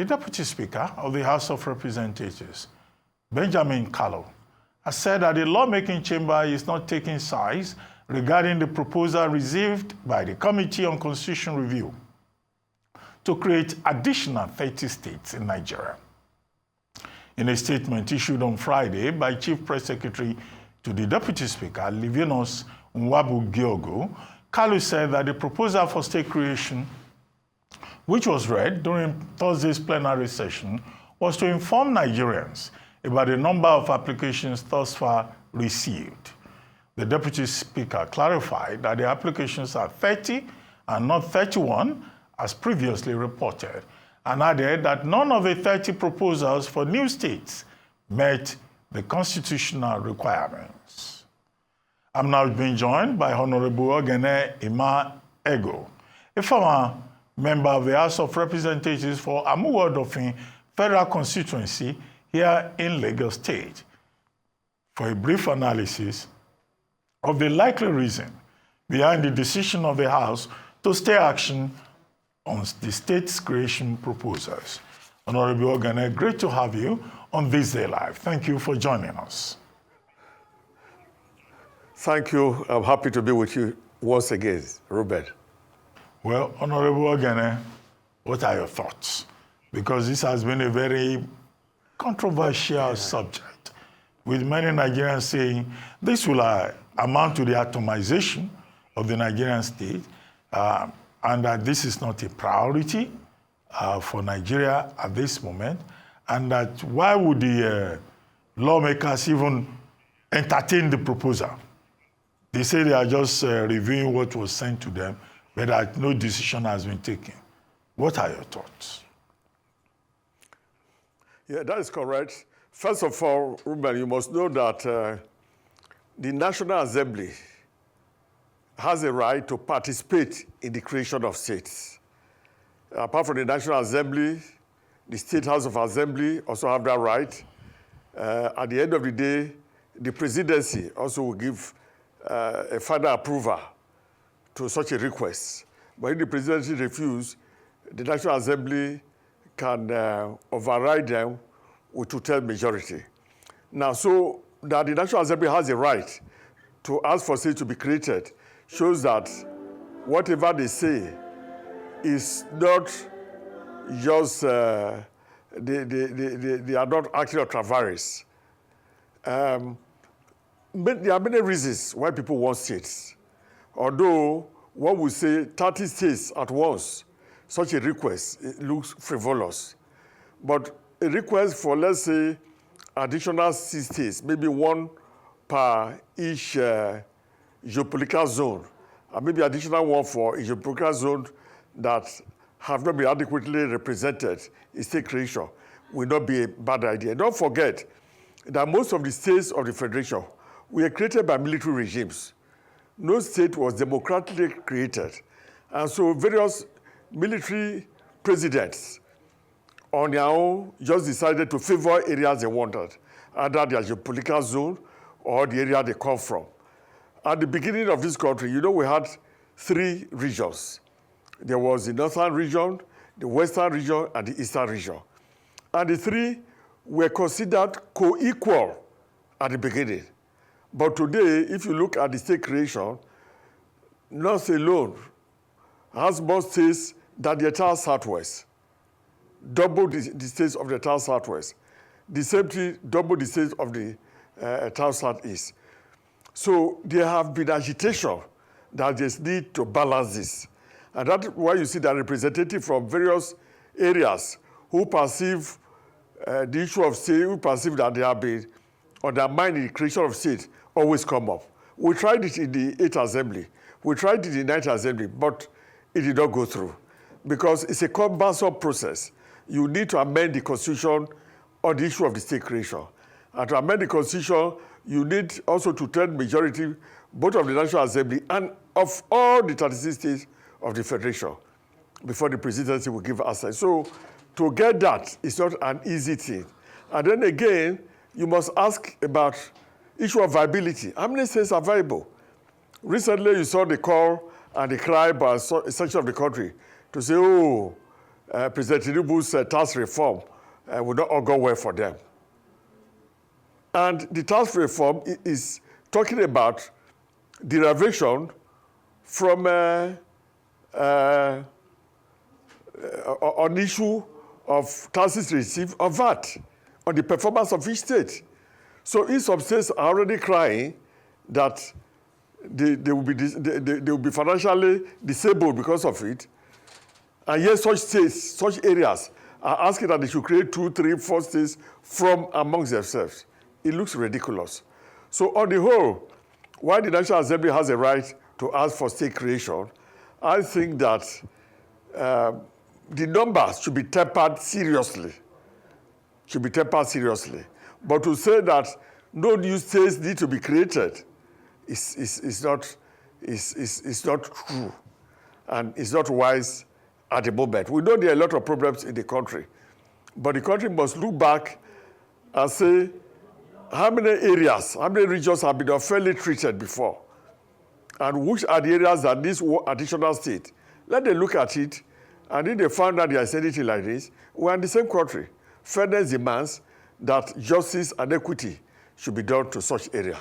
the Deputy Speaker of the House of Representatives, Benjamin Kallo, has said that the lawmaking chamber is not taking sides regarding the proposal received by the Committee on Constitutional Review to create additional 30 states in Nigeria. In a statement issued on Friday by Chief Press Secretary to the Deputy Speaker, Livinus Egoh, Kallo said that the proposal for state creation, which was read during Thursday's plenary session, was to inform Nigerians about the number of applications thus far received. The Deputy Speaker clarified that the applications are 30 and not 31, as previously reported, and added that none of the 30 proposals for new states met the constitutional requirements. I'm now being joined by Honorable Oghene Egoh, a former member of the House of Representatives for Amuwo-Odofin Federal Constituency here in Lagos State, for a brief analysis of the likely reason behind the decision of the House to stay action on the state's creation proposals. Honorable Oghene, great to have you on This Day Live. Thank you for joining us. Thank you. I'm happy to be with you once again, Robert. Well, Honorable Oghene, what are your thoughts? Because this has been a very controversial subject, with many Nigerians saying this will amount to the atomization of the Nigerian state, and that this is not a priority for Nigeria at this moment, and that why would the lawmakers even entertain the proposal? They say they are just reviewing what was sent to them, but that no decision has been taken. What are your thoughts? Yeah, that is correct. First of all, Ruben, you must know that the National Assembly has a right to participate in the creation of states. Apart from the National Assembly, the State House of Assembly also have that right. At the end of the day, the presidency also will give a final approval to such a request. But if the presidency refuses, the National Assembly can override them with two-thirds majority. Now, so that the National Assembly has a right to ask for states to be created shows that whatever they say is not just, they are not acting on travaris. But there are many reasons why people want states. Although one would say 30 states at once, such a request, it looks frivolous. But a request for, let's say, additional 6 states, maybe one per each geopolitical zone, and maybe additional one for a geopolitical zone that have not been adequately represented in state creation, will not be a bad idea. Don't forget that most of the states of the Federation were created by military regimes. No state was democratically created. And so various military presidents on their own just decided to favor areas they wanted, either their geopolitical zone or the area they come from. At the beginning of this country, you know, we had 3 regions. There was the northern region, the western region, and the eastern region. And the 3 were considered co-equal at the beginning. But today, if you look at the state creation, North alone has more states than the entire Southwest. Double the states of the entire Southwest. The same thing, double the states of the entire Southeast. So there have been agitation that there's need to balance this. And that's why you see that representatives from various areas who perceive the issue of state, who perceive that they have been undermining the creation of state, always come up. We tried it in the 8th Assembly. We tried it in the 9th Assembly, but it did not go through because it's a cumbersome process. You need to amend the Constitution on the issue of the state creation. And to amend the Constitution, you need also two-thirds majority, both of the National Assembly and of all the 36 states of the Federation, before the presidency will give assent. So to get that is not an easy thing. And then again, you must ask about issue of viability. How many states are viable? Recently, you saw the call and the cry by a section of the country to say, oh, President Tinubu's tax reform would not all go well for them. And the tax reform is talking about derivation from on issue of taxes received on VAT, on the performance of each state. So if some states are already crying that they will be financially disabled because of it, and yet such states, such areas are asking that they should create 2, 3, 4 states from amongst themselves. It looks ridiculous. So on the whole, while the National Assembly has a right to ask for state creation, I think that the numbers should be tempered seriously. But to say that no new states need to be created is not true, and it's not wise at the moment. We know there are a lot of problems in the country, but the country must look back and say how many areas, how many regions have been unfairly treated before, and which are the areas that need additional state. Let them look at it, and if they find that there is anything like this, we are in the same country. Fairness demands that justice and equity should be done to such area.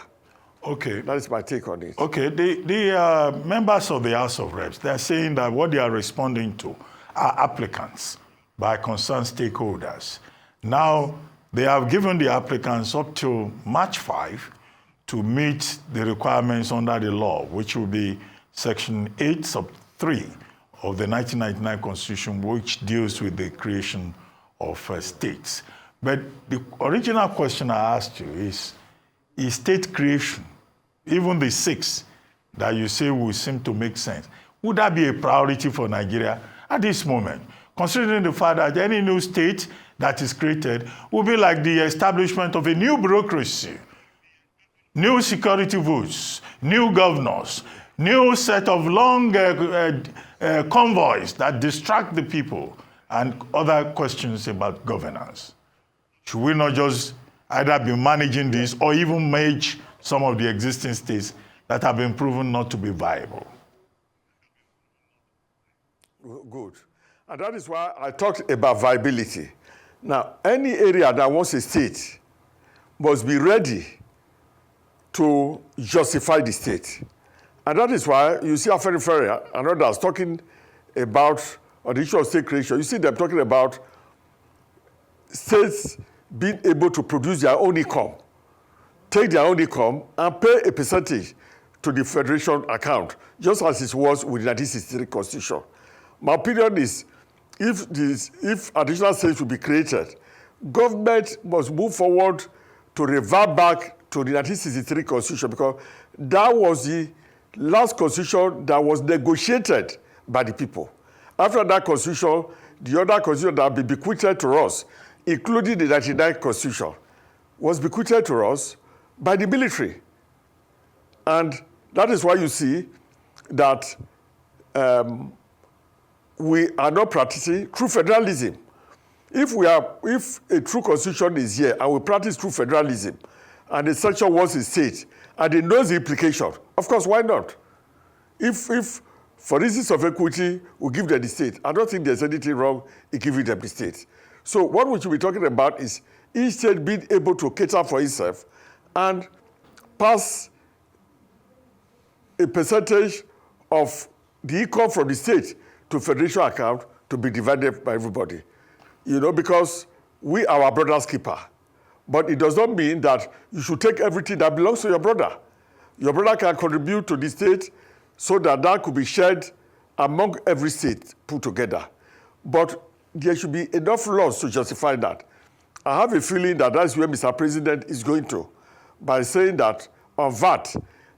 Okay. That is my take on it. Okay, the members of the House of Reps, they're saying that what they are responding to are applicants by concerned stakeholders. Now, they have given the applicants up to March 5 to meet the requirements under the law, which will be Section 8 sub 3 of the 1999 Constitution, which deals with the creation of states. But the original question I asked you is state creation, even the 6 that you say will seem to make sense, would that be a priority for Nigeria at this moment, considering the fact that any new state that is created will be like the establishment of a new bureaucracy, new security votes, new governors, new set of long convoys that distract the people, and other questions about governance? Should we not just either be managing this or even merge some of the existing states that have been proven not to be viable? Good. And that is why I talked about viability. Now, any area that wants a state must be ready to justify the state. And that is why you see Afenifere and others talking about on the issue of state creation. You see them talking about states being able to produce their own income, take their own income, and pay a percentage to the federation account, just as it was with the 1963 Constitution. My opinion is, if additional states will be created, government must move forward to revert back to the 1963 Constitution, because that was the last constitution that was negotiated by the people. After that constitution, the other constitution that will be bequeathed to us, including the 1999 Constitution, was bequeathed to us by the military. And that is why you see that we are not practicing true federalism. If a true constitution is here and we practice true federalism, and the section wants a state, and it knows the implication, of course, why not? If for reasons of equity, we give them the state, I don't think there's anything wrong in giving them the state. So what we should be talking about is each state being able to cater for itself and pass a percentage of the income from the state to federation account to be divided by everybody. You know, because we are our brother's keeper. But it does not mean that you should take everything that belongs to your brother. Your brother can contribute to the state so that could be shared among every state put together. But there should be enough laws to justify that. I have a feeling that that's where Mr. President is going to, by saying that on VAT,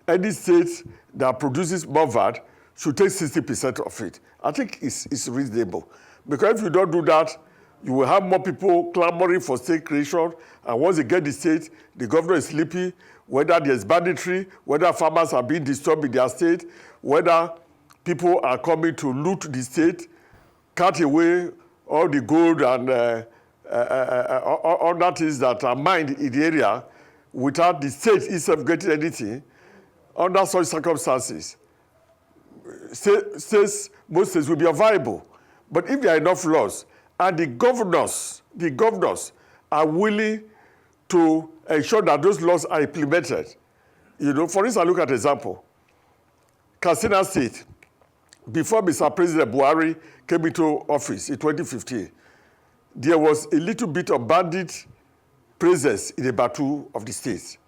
any state that produces more VAT should take 60% of it. I think it's reasonable. Because if you don't do that, you will have more people clamoring for state creation, and once they get the state, the governor is sleepy, whether there's banditry, whether farmers are being disturbed in their state, whether people are coming to loot the state, cut away all the gold and all that is that are mined in the area without the state itself getting anything. Under such circumstances, most states will be unviable. But if there are enough laws, and the governors are willing to ensure that those laws are implemented. For instance, look at an example. Katsina State, before Mr. President Buhari came into office in 2015, there was a little bit of bandit presence in about 2 of the states.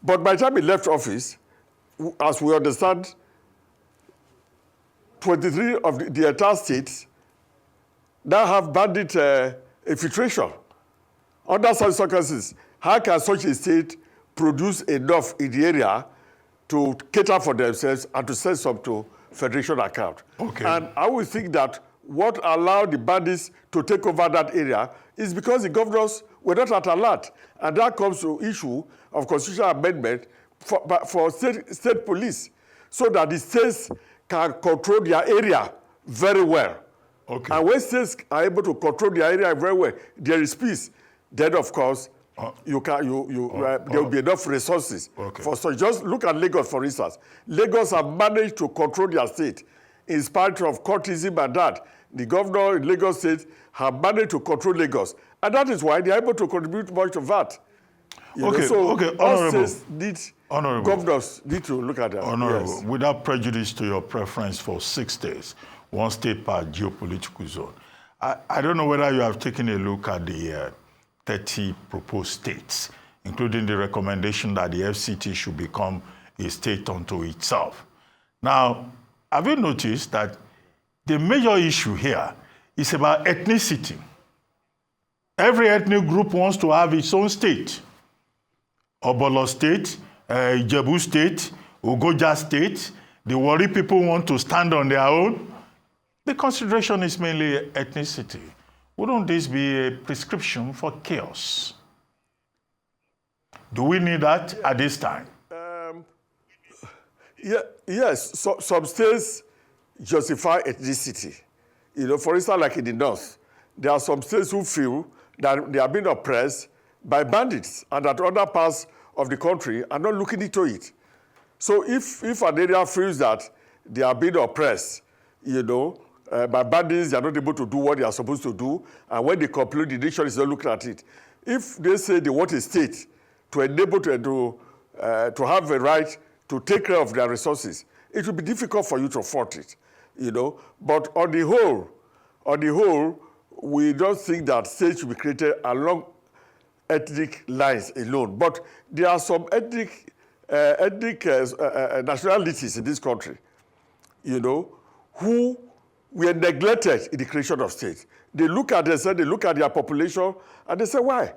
But by the time he left office, as we understand, 23 of the entire states now have bandit infiltration. Under such circumstances, how can such a state produce enough in the area to cater for themselves and to send some to federation account? Okay. And I would think that what allowed the bandits to take over that area is because the governors were not at alert. And that comes to issue of constitutional amendment for state police, so that the states can control their area very well. Okay. And when states are able to control their area very well, there is peace. Then, of course, there will be enough resources. Okay. So just look at Lagos, for instance. Lagos have managed to control their state in spite of courtism and that. The governor in Lagos State have managed to control Lagos. And that is why they are able to contribute much to that. All states governors need to look at that. Honorable, yes. Without prejudice to your preference for 6 states, 1 state per geopolitical zone, I don't know whether you have taken a look at the 30 proposed states, including the recommendation that the FCT should become a state unto itself. Now, have you noticed that the major issue here is about ethnicity? Every ethnic group wants to have its own state. Obolo State, Ijebu State, Ogoja State. The Warri people want to stand on their own. The consideration is mainly ethnicity. Wouldn't this be a prescription for chaos? Do we need that at this time? Yes, some states justify ethnicity. For instance, like in the north, there are some states who feel that they are being oppressed by bandits and that other parts of the country are not looking into it. So if an area feels that they are being oppressed, by bandits, they are not able to do what they are supposed to do, and when they complain, the nation is not looking at it. If they say they want a state to enable to have a right to take care of their resources, it will be difficult for you to afford it, But on the whole, we don't think that states should be created along ethnic lines alone. But there are some ethnic nationalities in this country, who were neglected in the creation of states. They look at themselves, they look at their population, and they say, why?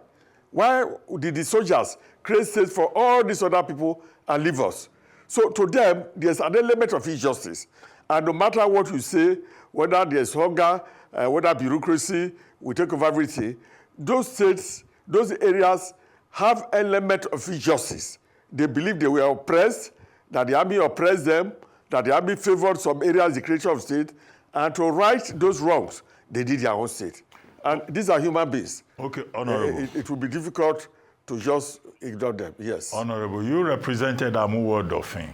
Why did the soldiers create states for all these other people and leave us? So to them, there's an element of injustice. And no matter what you say, whether there's hunger, whether bureaucracy will take over everything, those states, those areas have element of injustice. They believe they were oppressed, that the army oppressed them, that the army favored some areas, the creation of state, and to right those wrongs, they did their own state. And these are human beings. Okay, Honorable. It will be difficult to just ignore them, yes. Honorable, you represented Amuwo Dauphin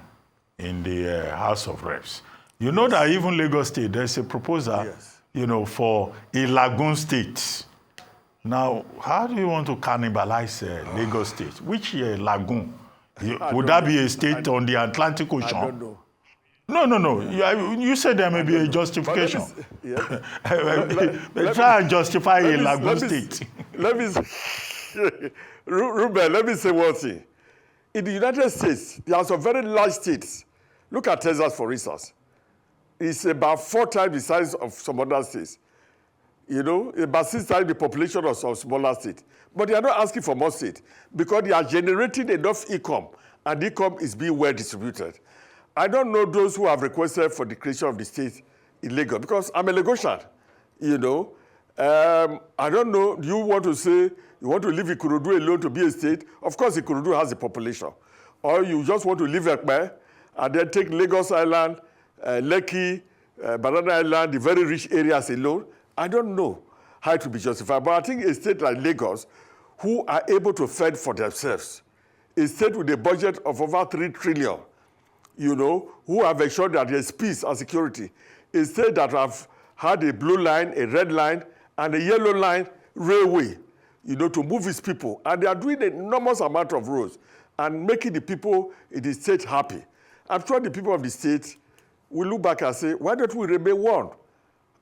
in the House of Reps. You know that even Lagos State, there's a proposal, for a lagoon state. Now, how do you want to cannibalize Lagos State? Which lagoon? Would that be a state on the Atlantic Ocean? I don't know. No. You said there may be a justification. Try and justify a lagoon state. Ruben, let me say one thing. In the United States, there are some very large states. Look at Texas, for instance. It's about 4 times the size of some other states. About 6 times the population of some smaller states. But they are not asking for more states because they are generating enough income, and income is being well distributed. I don't know those who have requested for the creation of the state in Lagos, because I'm a Lagosian, I don't know, do you want to say you want to leave Ikorodu alone to be a state? Of course, Ikorodu has a population. Or you just want to leave Ekpe and then take Lagos Island, Lekki, Banana Island, the very rich areas alone. I don't know how it will be justified, but I think a state like Lagos, who are able to fend for themselves, a state with a budget of over 3 trillion, who have ensured that there's peace and security, a state that had a blue line, a red line, and a yellow line railway, to move its people. And they are doing an enormous amount of roads and making the people in the state happy. I'm sure the people of the state will look back and say, why don't we remain one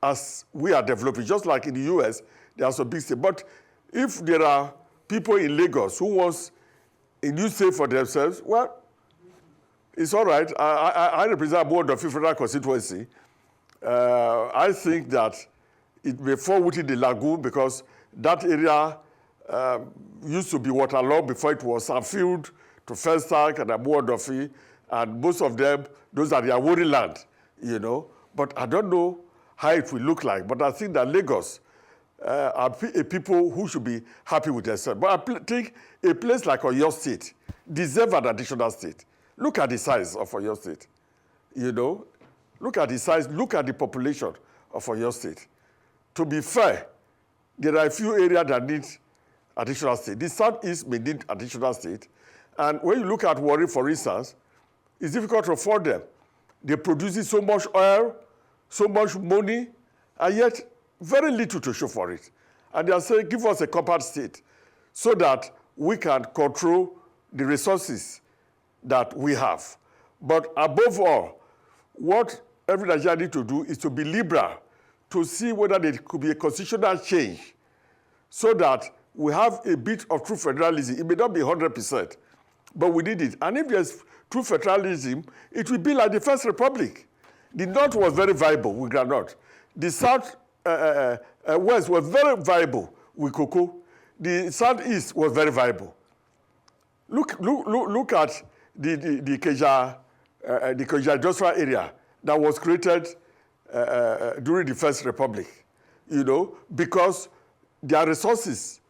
as we are developing? Just like in the US, there are some big states. But if there are people in Lagos who want a new state for themselves, well, it's all right. I represent board of federal constituency. I think that it may fall within the lagoon because that area used to be waterlogged before it was Sanfield to Festac and Abuodofi, and most of them, those are their worry land, But I don't know how it will look like. But I think that Lagos are a people who should be happy with themselves. But I think a place like Oyo State deserves an additional state. Look at the size of Oyo State, Look at the size, look at the population of Oyo State. To be fair, there are a few areas that need additional state. The Southeast may need additional state. And when you look at Warri, for instance, it's difficult to afford them. They're producing so much oil, so much money, and yet very little to show for it. And they are saying, give us a compact state so that we can control the resources that we have. But above all, what every Nigerian needs to do is to be liberal, to see whether there could be a constitutional change so that we have a bit of true federalism. It may not be 100%, but we need it. And if there's true federalism, it will be like the First Republic. The North was very viable with groundnut. The South West was very viable with cocoa. The Southeast was very viable. Look at the Keja Joshua area that was created during the First Republic, because their resources,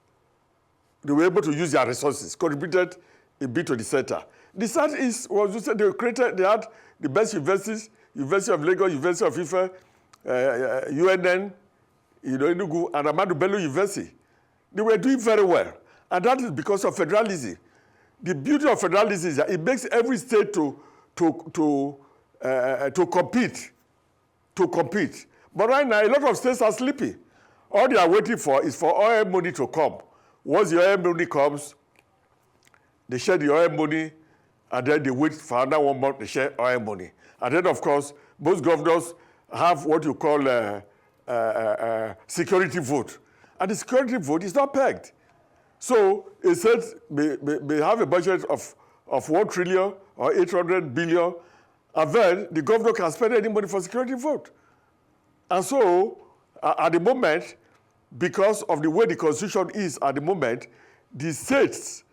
they were able to use their resources, contributed a bit to the center. The Southeast was, they had the best universities, University of Lagos, University of Ife, UNN, Enugu, and Ahmadu Bello University. They were doing very well. And that is because of federalism. The beauty of federalism is that it makes every state to compete. But right now, a lot of states are sleeping. All they are waiting for is for oil money to come. Once the oil money comes, they share the oil money, and then they wait for another 1 month, they share oil money. And then, of course, most governors have what you call security vote. And the security vote is not pegged. So it says they have a budget of 1 trillion or 800 billion, and then the governor can spend any money for security vote. And so, at the moment, because of the way the constitution is at the moment, the states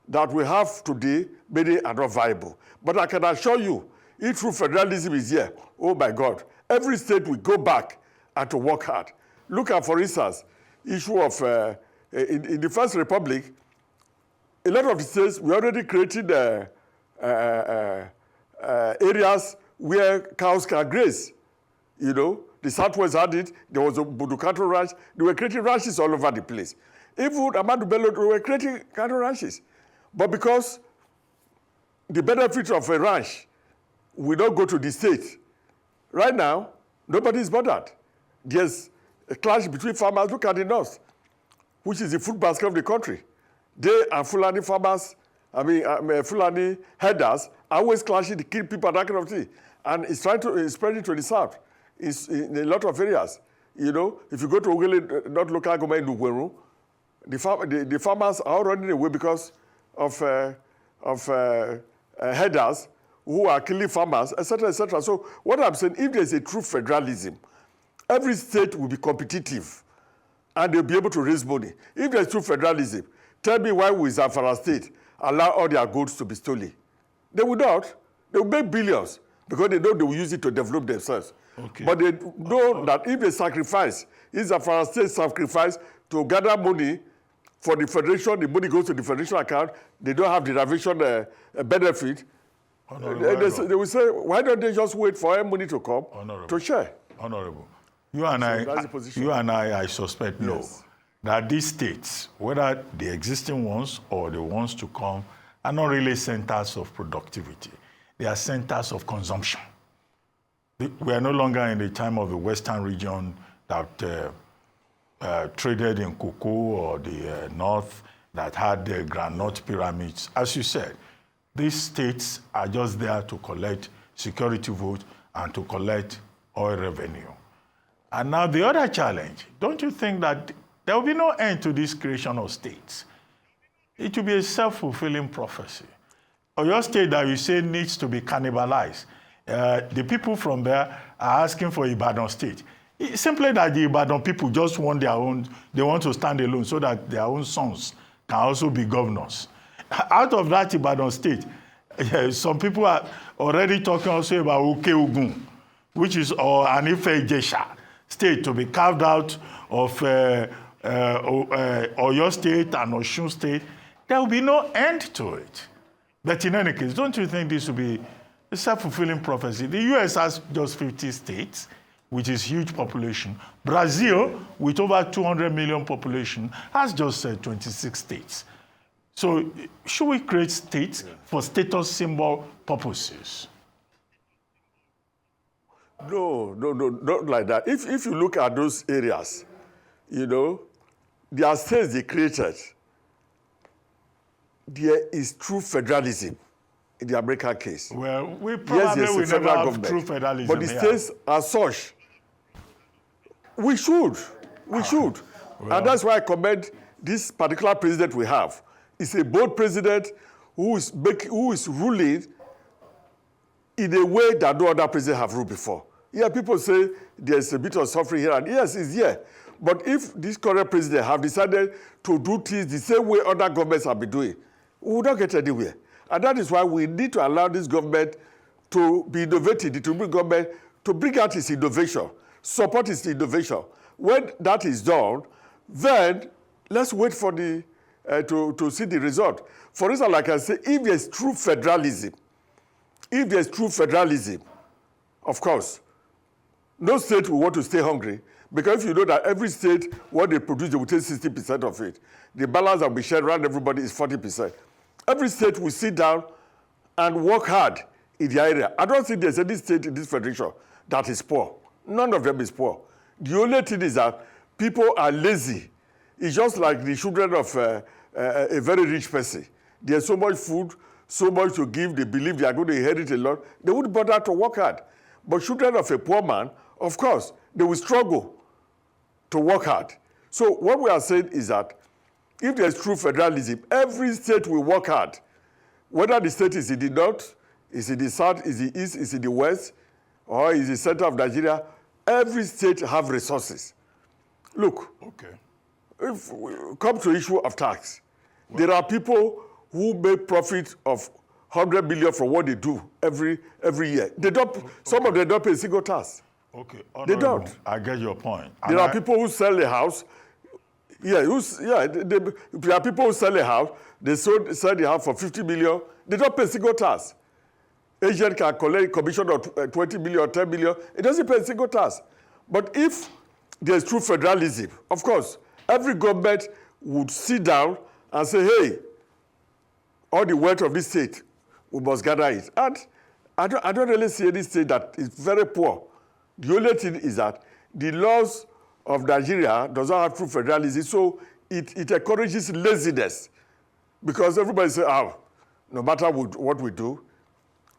that we have today, many are not viable. But I can assure you, if true federalism is here, oh my God, every state will go back and to work hard. Look at, for instance, issue of, in the First Republic, a lot of the states were already creating areas where cows can graze. The Southwest had it, there was a Budu ranch, they were creating ranches all over the place. Even Ahmadu Bello, they were creating cattle ranches. But because the benefit of a ranch will not go to the state, right now, nobody is bothered. There's a clash between farmers. Look at the North, which is the food basket of the country. They and Fulani farmers, Fulani herders, are always clashing to kill people, that kind of thing. And it's trying to spread it to the South. It's in a lot of areas. If you go to Oghene, not local government in Ugweru, the farmers are all running away because of herders who are killing farmers, etc., etc. So what I'm saying, if there's a true federalism, every state will be competitive and they'll be able to raise money. If there's true federalism, tell me why will Zamfara State allow all their goods to be stolen? They will not. They will make billions because they know they will use it to develop themselves. Okay. But they know that if they sacrifice, if Zamfara State sacrifice to gather money for the federation, the money goes to the federation account, they don't have derivation benefit. They will say, why don't they just wait for money to come to share? Honorable, you and I suspect, yes, know that these states, whether the existing ones or the ones to come, are not really centers of productivity. They are centers of consumption. We are no longer in the time of the Western region that traded in cocoa, or the North that had the granite pyramids. As you said, these states are just there to collect security votes and to collect oil revenue. And now the other challenge, don't you think that there will be no end to this creation of states? It will be a self-fulfilling prophecy. Or your state that you say needs to be cannibalized. The people from there are asking for Ibadan state. It's simply that the Ibadan people just want their own, they want to stand alone so that their own sons can also be governors. Out of that Ibadan state, some people are already talking also about Oghene, which is an Ife-Ijesha state to be carved out of Oyo state and Osun state. There will be no end to it. But in any case, don't you think this will be a self-fulfilling prophecy? The US has just 50 states, which is huge population. Brazil, with over 200 million population, has just 26 states. So should we create states for status symbol purposes? No, not like that. If you look at those areas, there are states they created. There is true federalism in the American case. Well, we probably will never have true federalism. But the states as such, we should. Well, and that's why I commend this particular president we have. He's a bold president who is ruling in a way that no other president have ruled before. Yeah, people say there's a bit of suffering here, and yes, it's here. But if this current president have decided to do things the same way other governments have been doing, we will not get anywhere. And that is why we need to allow this government to be innovative, the Tinubu government to bring out its innovation, support its innovation. When that is done, then let's wait for to see the result. For instance, like I say, if there's true federalism, of course, no state will want to stay hungry, because if you know that every state, what they produce, they will take 60% of it. The balance that will be shared around everybody is 40%. Every state will sit down and work hard in the area. I don't think there's any state in this federation that is poor. None of them is poor. The only thing is that people are lazy. It's just like the children of a very rich person. There's so much food, so much to give, they believe they are going to inherit a lot. They wouldn't bother to work hard. But children of a poor man, of course, they will struggle to work hard. So what we are saying is that if there's true federalism, every state will work hard. Whether the state is in the north, is in the south, is in the east, is in the west, or is the center of Nigeria, every state have resources. Look, if we come to the issue of tax, there are people who make profit of 100 million from what they do every year. They don't. Some of them don't pay a single tax. Okay, they don't. I get your point. There are people who sell a house. There are people who sell a house. They sell the house for 50 million. They don't pay a single tax. Agent can collect commission of 20 million or 10 million. It doesn't pay a single tax. But if there's true federalism, of course, every government would sit down and say, hey, all the wealth of this state, we must gather it. And I don't really see any state that is very poor. The only thing is that the laws of Nigeria does not have true federalism, so it encourages laziness. Because everybody says, no matter what we do,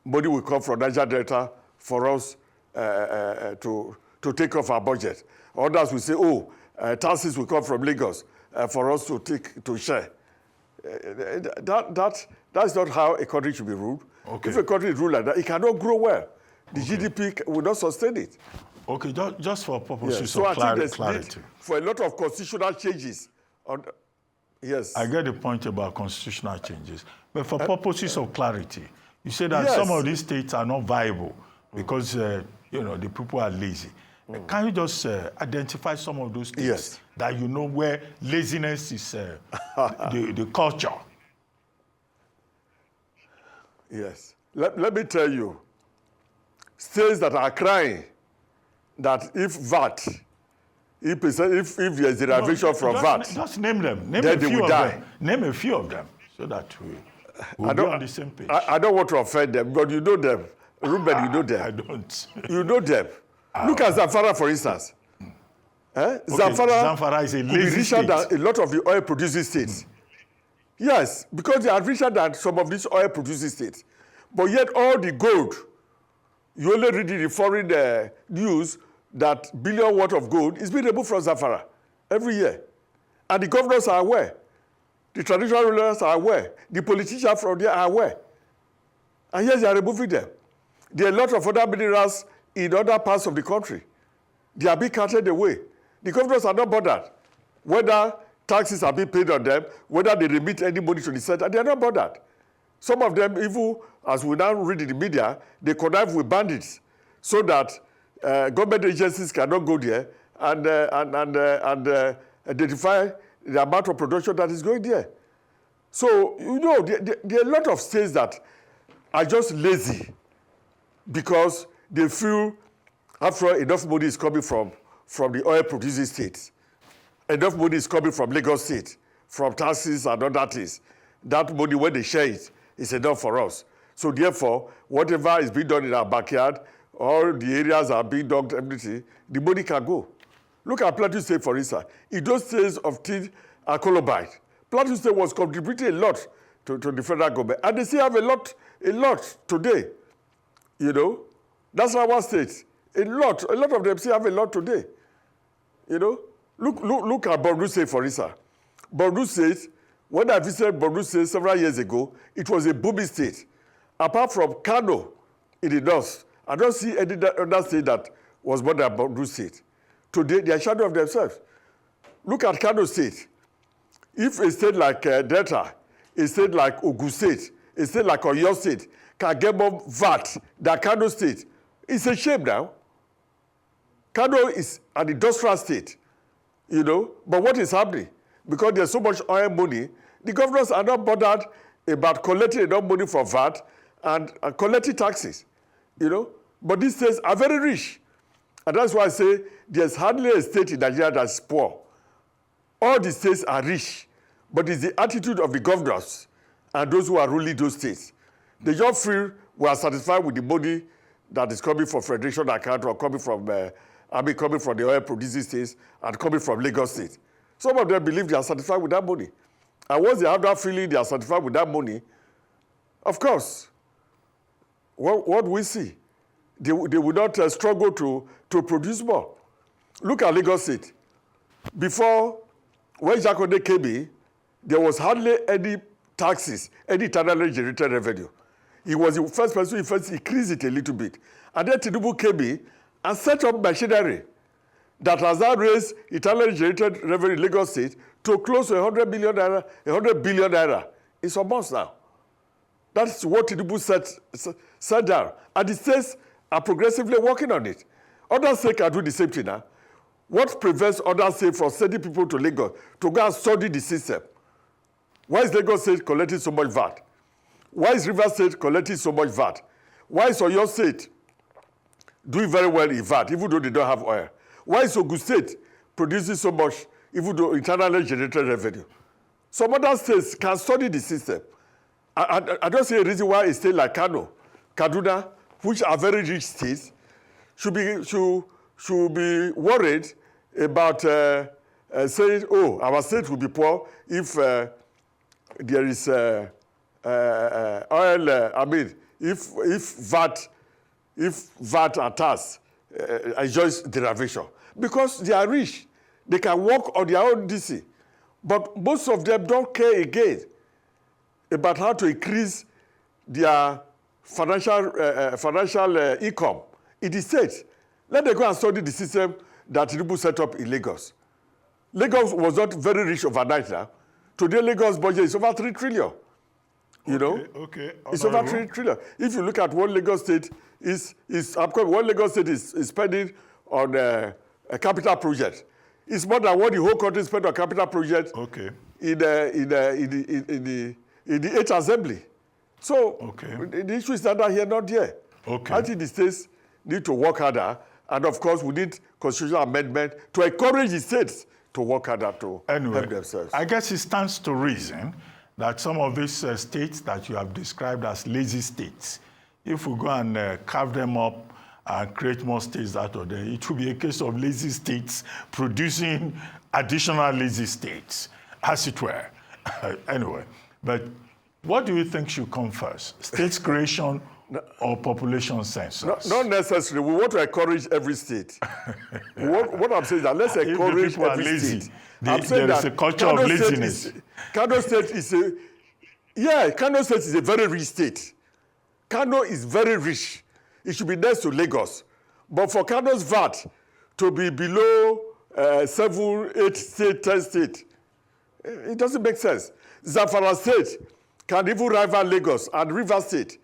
money will come from Niger Delta for us to take off our budget. Others will say, taxes will come from Lagos for us to share. That's not how a country should be ruled. Okay. If a country is ruled like that, it cannot grow well. The GDP will not sustain it. Okay, just for purposes of clarity. For a lot of constitutional changes. Yes. I get the point about constitutional changes. But for purposes of clarity, you say that some of these states are not viable because the people are lazy. Can you just identify some of those states that you know where laziness is the culture? Yes. Let me tell you, states that are crying that if VAT, if there's a derivation from VAT, just name them. Name then a few they will of die. Them. Name a few of them so that we'll be on the same page. I don't want to offend them, but you know them. Ruben, you know them. I don't. You know them. Look at Zamfara, for instance. Okay, Zamfara is a lazy richer state. than a lot of the oil-producing states. Yes, because they are richer than some of these oil-producing states. But yet all the gold, you only read in the foreign news that billion worth of gold is being removed from Zamfara every year. And the governors are aware. The traditional rulers are aware. The politicians from there are aware. And yes, they are removing them. There are a lot of other minerals in other parts of the country. They are being carted away. The governors are not bothered whether taxes are being paid on them, whether they remit any money to the center. They are not bothered. Some of them, even as we now read in the media, they connive with bandits so that government agencies cannot go there and identify the amount of production that is going there. So, you know, there are a lot of states that are just lazy because they feel, after all, enough money is coming from the oil-producing states. Enough money is coming from Lagos State, from taxes and other things. That money, when they share it, is enough for us. So therefore, whatever is being done in our backyard, all the areas are being dug, everything, the money can go. Look at Plateau State, for instance. In those days of tin and columbite, Plateau State was contributing a lot to the federal government. And they still have a lot today. You know, that's our state. A lot of them still have a lot today. You know, look at Borno State, for instance. Borno State, when I visited Borno State several years ago, it was a booming state. Apart from Kano in the north, I don't see any other state that was more than Borno State. Today, they are shadow of themselves. Look at Kano State. If a state like Delta, a state like Oghene State, a state like Oyo State can get more VAT than Kano State, it's a shame now. Kano is an industrial state, you know, but what is happening? Because there's so much oil money, the governors are not bothered about collecting enough money for VAT and collecting taxes, you know. But these states are very rich. And that's why I say there's hardly a state in Nigeria that's poor. All the states are rich, but it's the attitude of the governors and those who are ruling those states. They just feel we are satisfied with the money that is coming from Federation account or coming from the oil-producing states and coming from Lagos State. Some of them believe they are satisfied with that money. And once they have that feeling they are satisfied with that money, of course, what we see, they will not struggle to produce more. Look at Lagos State. Before, when Jakode came in, there was hardly any taxes, any internally generated revenue. He was the first person who first increased it a little bit. And then Tinubu came in and set up machinery that has now raised internally generated revenue in Lagos State to close to 100 billion naira in some months now. That's what Tinubu set down. And the states are progressively working on it. Other states can do the same thing now. What prevents other states from sending people to Lagos to go and study the system? Why is Lagos State collecting so much VAT? Why is Rivers State collecting so much VAT? Why is Oyo State doing very well in VAT, even though they don't have oil? Why is Oghene State producing so much, even though internally generated revenue? Some other states can study the system. I don't see a reason why a state like Kano, Kaduna, which are very rich states, should be worried about saying, oh, our state will be poor if there is oil. If VAT and tax enjoys derivation, because they are rich, they can work on their own DC. But most of them don't care again about how to increase their financial income in the state. Let them go and study the system that Tinubu set up in Lagos. Lagos was not very rich overnight now. Today, Lagos' budget is over 3 trillion. You know? Okay. It's over 3 trillion. If you look at what Lagos State is spending on a capital project, it's more than what the whole country spent on capital project in the 8th Assembly. So the issue is neither here nor there. I think the states need to work harder, and of course we need constitutional amendment to encourage the states to work harder to help themselves. I guess it stands to reason that some of these states that you have described as lazy states, if we go and carve them up and create more states out of them, it will be a case of lazy states producing additional lazy states, as it were. Anyway, but what do you think should come first, states creation or population census? Not necessarily. We want to encourage every state. what I'm saying is that let's encourage every state. There is a culture of laziness. Kano State is a very rich state. Kano is very rich. It should be next to Lagos. But for Kano's VAT to be below 7, 8 state, 10 state, it doesn't make sense. Zamfara State can even rival Lagos and Rivers State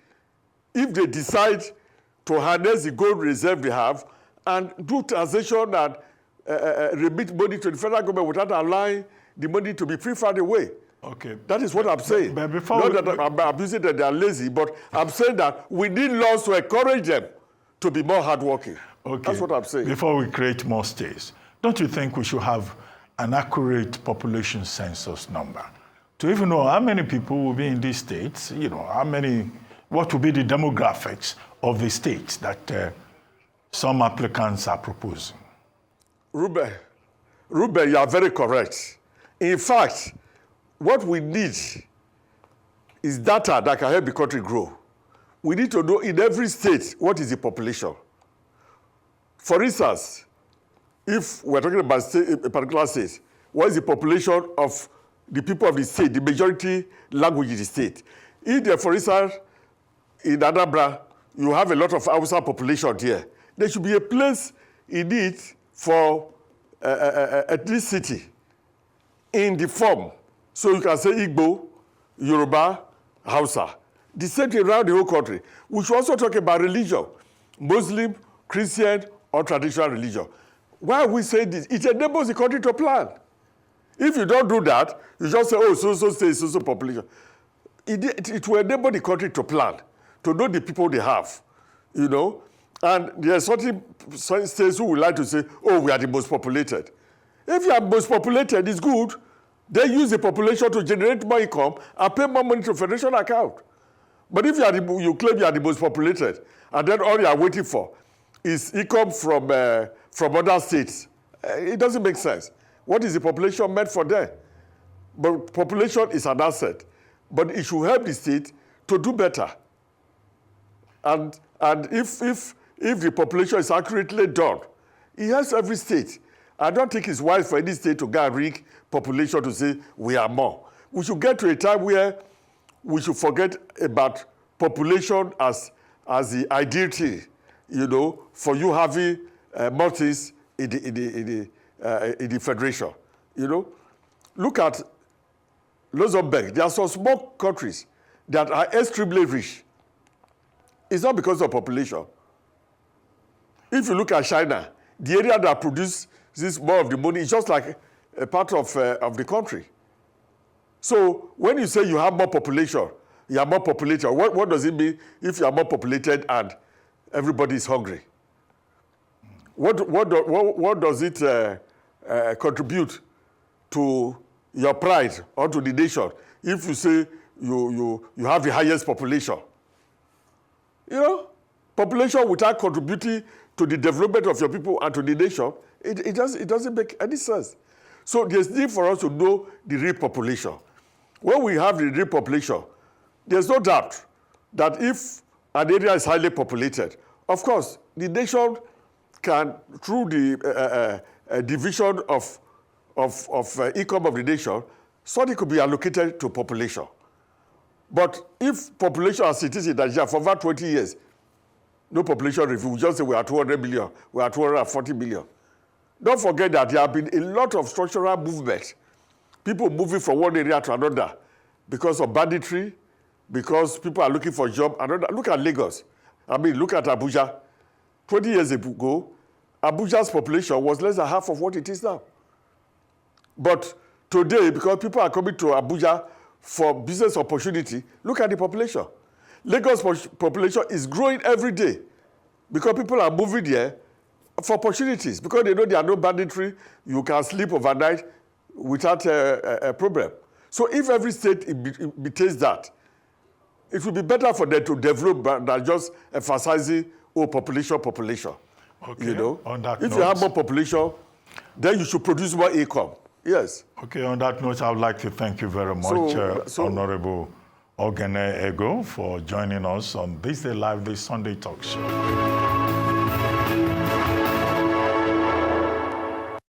if they decide to harness the gold reserve they have and do transaction and remit money to the federal government without allowing the money to be preferred away. Okay. That is what I'm saying. But before Not that I'm abusing that they are lazy, but I'm saying that we need laws to encourage them to be more hardworking. Okay. That's what I'm saying. Before we create more states, don't you think we should have an accurate population census number to even know how many people will be in these states, what will be the demographics of the states that some applicants are proposing? Ruben, you are very correct. In fact, what we need is data that can help the country grow. We need to know in every state what is the population. For instance, if we're talking about a particular state, what is the population of the people of the state, the majority language in the state? If there, for instance, in Anambra, you have a lot of Hausa population here, there should be a place in it for ethnicity in the form. So you can say Egoh, Yoruba, Hausa. The same thing around the whole country. We should also talk about religion, Muslim, Christian, or traditional religion. Why we say this? It enables the country to plan. If you don't do that, you just say, oh, so state, so population. It will enable the country to plan, to know the people they have, And there are certain states who would like to say, oh, we are the most populated. If you are most populated, it's good. They use the population to generate more income and pay more money to federation account. But if you claim you are the most populated, and then all you are waiting for is income from other states, it doesn't make sense. What is the population meant for them? But population is an asset. But it should help the state to do better. And if the population is accurately done, it helps every state. I don't think it's wise for any state to go and rig population to say we are more. We should get to a time where we should forget about population as the ideal thing, for you having multis in the federation. Look at Luxembourg. There are some small countries that are extremely rich. It's not because of population. If you look at China, the area that produces more of the money is just like a part of the country. So when you say you have more population, you are more populated, what does it mean if you are more populated and everybody is hungry? What does it contribute to your pride or to the nation if you say you have the highest population? Population without contributing to the development of your people and to the nation, it doesn't make any sense. So there's need for us to know the real population. When we have the real population, there's no doubt that if an area is highly populated, of course, the nation can, through the division of income of the nation, something could be allocated to population. But if population as it is in Nigeria for over 20 years, no population review, we just say we are 200 million, we are 240 million. Don't forget that there have been a lot of structural movement. People moving from one area to another because of banditry, because people are looking for a job. Look at Lagos. Look at Abuja. 20 years ago, Abuja's population was less than half of what it is now. But today, because people are coming to Abuja for business opportunity, look at the population. Lagos population is growing every day because people are moving there for opportunities, because they know there are no banditry, you can sleep overnight without a problem. So if every state imitates that, It would be better for them to develop than just emphasizing, population. Okay. You know, On that if note, you have more population, then you should produce more income. Yes. Okay, on that note, I would like to thank you very much, Honorable Oghene Egoh, for joining us on This Day Live, this Sunday talk show.